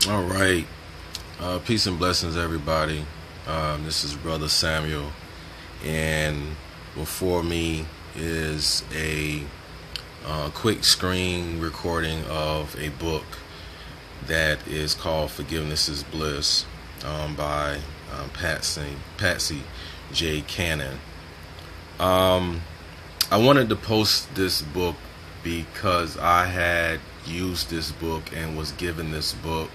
All right. Peace and blessings, everybody. This is Brother Samuel, and before me is a quick screen recording of a book that is called Forgiveness is Bliss by Patsy J. Cannon. I wanted to post this book because I had used this book and was given this book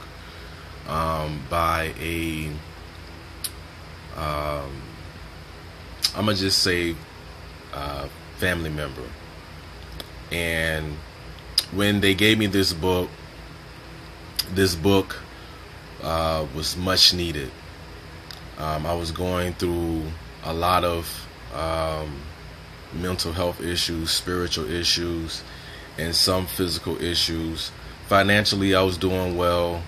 by a I'm gonna just say family member. And when they gave me this book was much needed. I was going through a lot of mental health issues, spiritual issues, and some physical issues. Financially, I was doing well,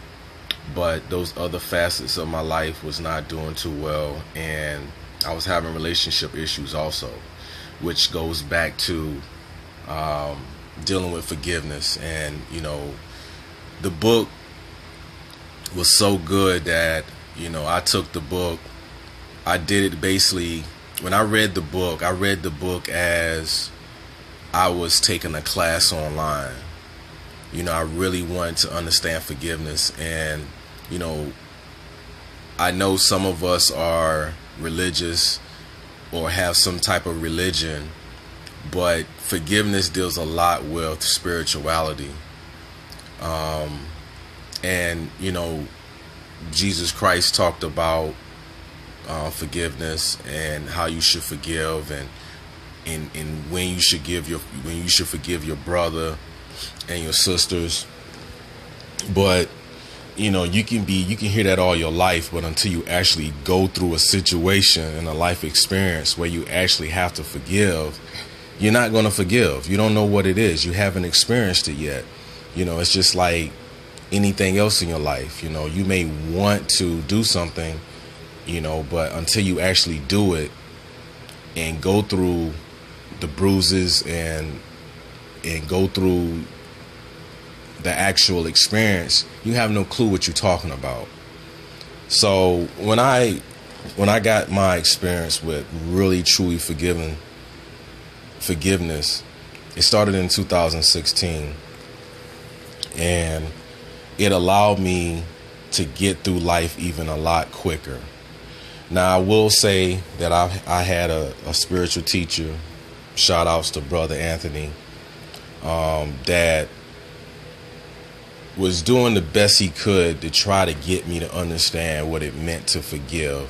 but those other facets of my life was not doing too well, and I was having relationship issues also, which goes back to dealing with forgiveness. And the book was so good that I took the book. I did it basically when I read the book. I read the book as I was taking a class online. I really wanted to understand forgiveness, and I know some of us are religious or have some type of religion, but forgiveness deals a lot with spirituality. And Jesus Christ talked about forgiveness and how you should forgive, and when you should forgive your brother and your sisters. But you can hear that all your life, but until you actually go through a situation and a life experience where you actually have to forgive, you're not going to forgive. You don't know what it is. You haven't experienced it yet. It's just like anything else in your life. You may want to do something, but until you actually do it and go through the bruises and go through the actual experience, you have no clue what you're talking about. So when I got my experience with really truly forgiveness, it started in 2016, and it allowed me to get through life even a lot quicker. Now, I will say that I had a spiritual teacher, shout outs to Brother Anthony, that was doing the best he could to try to get me to understand what it meant to forgive.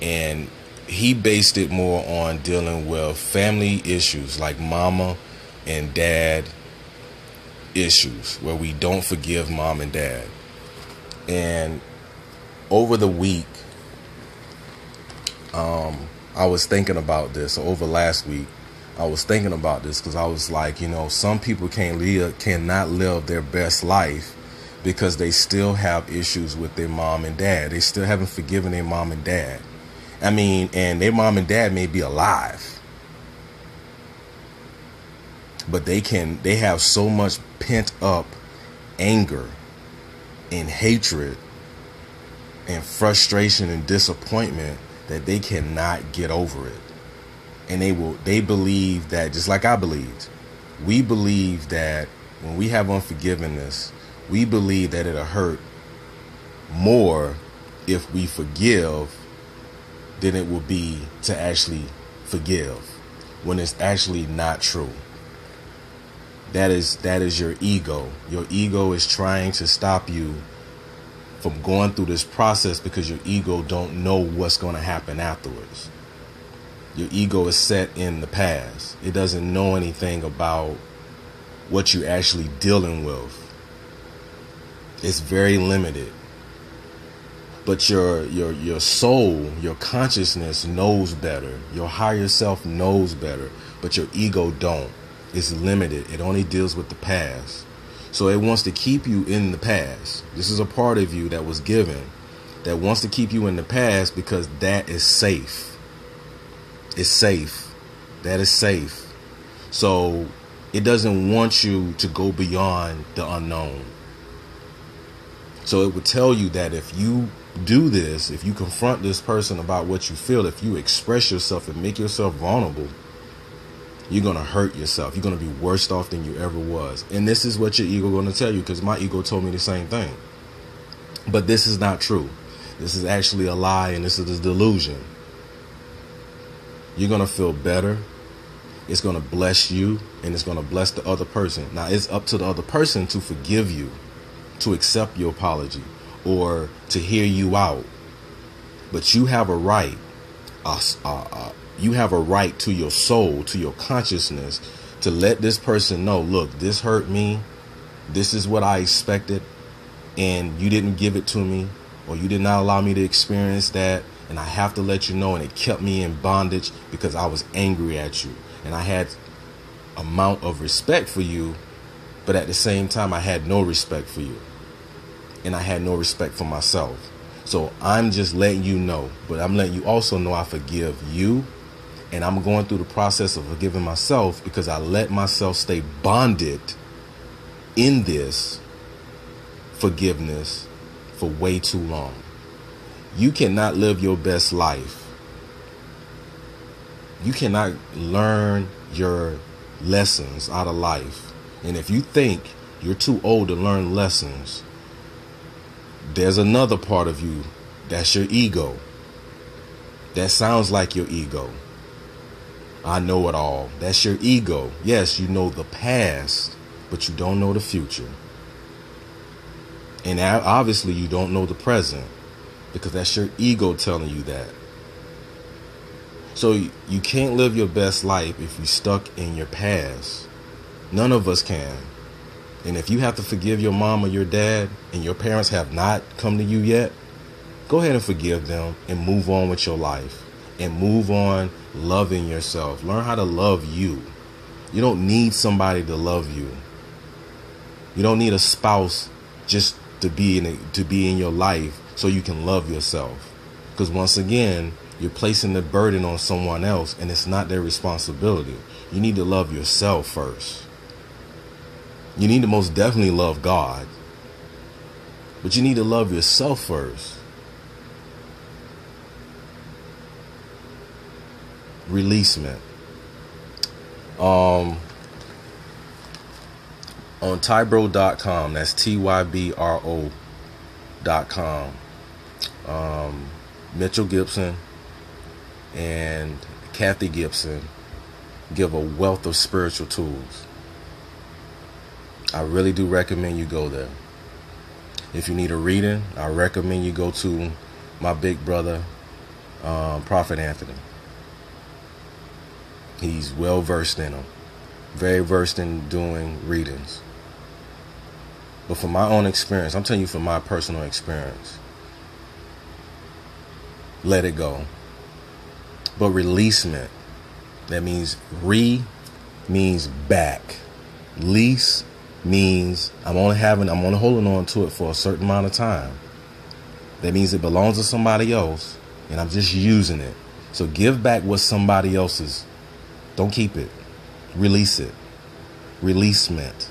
And he based it more on dealing with family issues like mama and dad issues, where we don't forgive mom and dad. And over the week, I was thinking about this. Over last week, I was thinking about this because I was like, some people cannot live their best life because they still have issues with their mom and dad. They still haven't forgiven their mom and dad. And their mom and dad may be alive, but they have so much pent up anger and hatred and frustration and disappointment that they cannot get over it. And they believe that, just like I believed, we believe that when we have unforgiveness, we believe that it'll hurt more if we forgive than it will be to actually forgive, when it's actually not true. That is your ego. Your ego is trying to stop you from going through this process because your ego don't know what's going to happen afterwards. Your ego is set in the past. It doesn't know anything about what you're actually dealing with. It's very limited. But your soul, your consciousness knows better. Your higher self knows better, but your ego don't. It's limited. It only deals with the past. So it wants to keep you in the past. This is a part of you that was given that wants to keep you in the past because that is safe. It's safe. That is safe. So it doesn't want you to go beyond the unknown. So it would tell you that if you do this, if you confront this person about what you feel, if you express yourself and make yourself vulnerable, you're going to hurt yourself. You're going to be worse off than you ever was. And this is what your ego going to tell you, because my ego told me the same thing. But this is not true. This is actually a lie, and this is a delusion. You're going to feel better. It's going to bless you, and it's going to bless the other person. Now, it's up to the other person to forgive you, to accept your apology, or to hear you out. But you have a right. You have a right to your soul, to your consciousness, to let this person know, look, this hurt me. This is what I expected, and you didn't give it to me, or you did not allow me to experience that. And I have to let you know, and it kept me in bondage because I was angry at you. And I had amount of respect for you, but at the same time, I had no respect for you. And I had no respect for myself. So I'm just letting you know, but I'm letting you also know I forgive you. And I'm going through the process of forgiving myself because I let myself stay bonded in this forgiveness for way too long. You cannot live your best life. You cannot learn your lessons out of life. And if you think you're too old to learn lessons, there's another part of you, that's your ego. That sounds like your ego. I know it all. That's your ego. Yes, you know the past, but you don't know the future. And obviously you don't know the present, because that's your ego telling you that. So you can't live your best life if you're stuck in your past. None of us can. And if you have to forgive your mom or your dad, and your parents have not come to you yet, go ahead and forgive them and move on with your life. And move on loving yourself. Learn how to love you. You don't need somebody to love you. You don't need a spouse just to be in your life so you can love yourself. Because once again, you're placing the burden on someone else, and it's not their responsibility. You need to love yourself first. You need to most definitely love God, but you need to love yourself first. Releasement. On tybro.com, that's tybro.com. Mitchell Gibson and Kathy Gibson give a wealth of spiritual tools. I really do recommend you go there. If you need a reading, I recommend you go to my big brother, Prophet Anthony. He's well versed in them. Very versed in doing readings. But from my own experience, I'm telling you from my personal experience, let it go. But releasement, that means means back. Lease means I'm only holding on to it for a certain amount of time. That means it belongs to somebody else, and I'm just using it. So give back what somebody else's. Don't keep it. Release it. Releasement.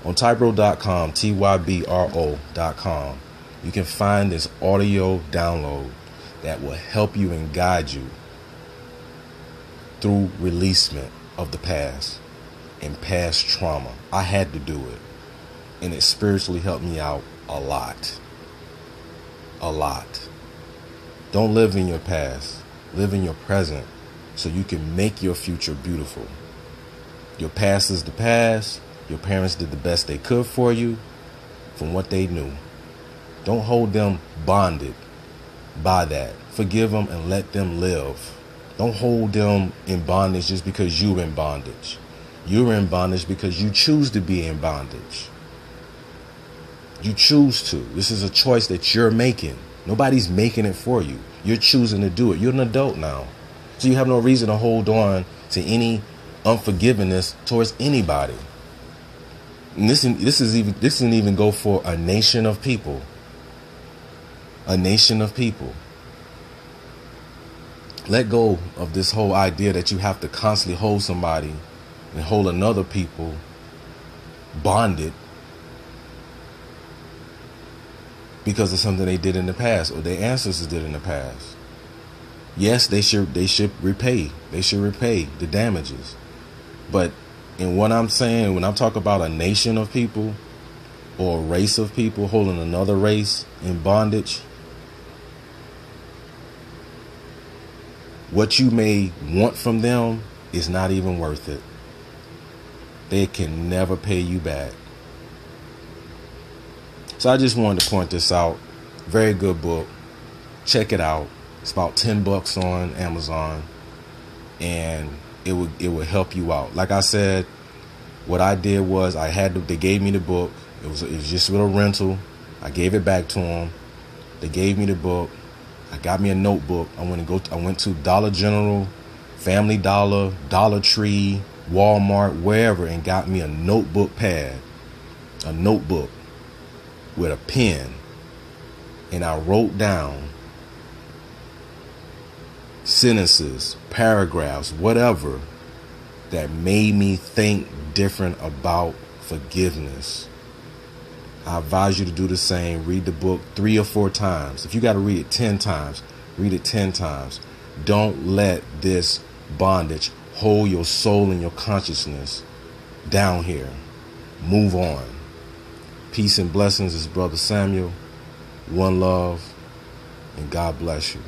On tybro.com, tybro.com, you can find this audio download that will help you and guide you through releasement of the past and past trauma. I had to do it, and it spiritually helped me out a lot. A lot. Don't live in your past. Live in your present so you can make your future beautiful. Your past is the past. Your parents did the best they could for you from what they knew. Don't hold them bonded by that. Forgive them and let them live. Don't hold them in bondage just because you're in bondage. You're in bondage because you choose to be in bondage. You choose to. This is a choice that you're making. Nobody's making it for you. You're choosing to do it. You're an adult now. So you have no reason to hold on to any unforgiveness towards anybody. And this isn't even go for a nation of people. A nation of people. Let go of this whole idea that you have to constantly hold somebody and hold another people bonded. because of something they did in the past or their ancestors did in the past. Yes, they should repay. They should repay the damages. But in what I'm saying, when I'm talking about a nation of people or a race of people holding another race in bondage, what you may want from them is not even worth it. They can never pay you back. So I just wanted to point this out. Very good book. Check it out. It's about $10 on Amazon, and it would help you out. Like I said, what I did was they gave me the book. It was just with a rental. I gave it back to them. They gave me the book. I got me a notebook. I went to Dollar General, Family Dollar, Dollar Tree, Walmart, wherever, and got me a notebook pad, a notebook with a pen, and I wrote down sentences, paragraphs, whatever that made me think different about forgiveness. I advise you to do the same. Read the book 3 or 4 times. If you got to read it 10 times, read it 10 times. Don't let this bondage hold your soul and your consciousness down here. Move on. Peace and blessings. Is Brother Samuel. One love, and God bless you.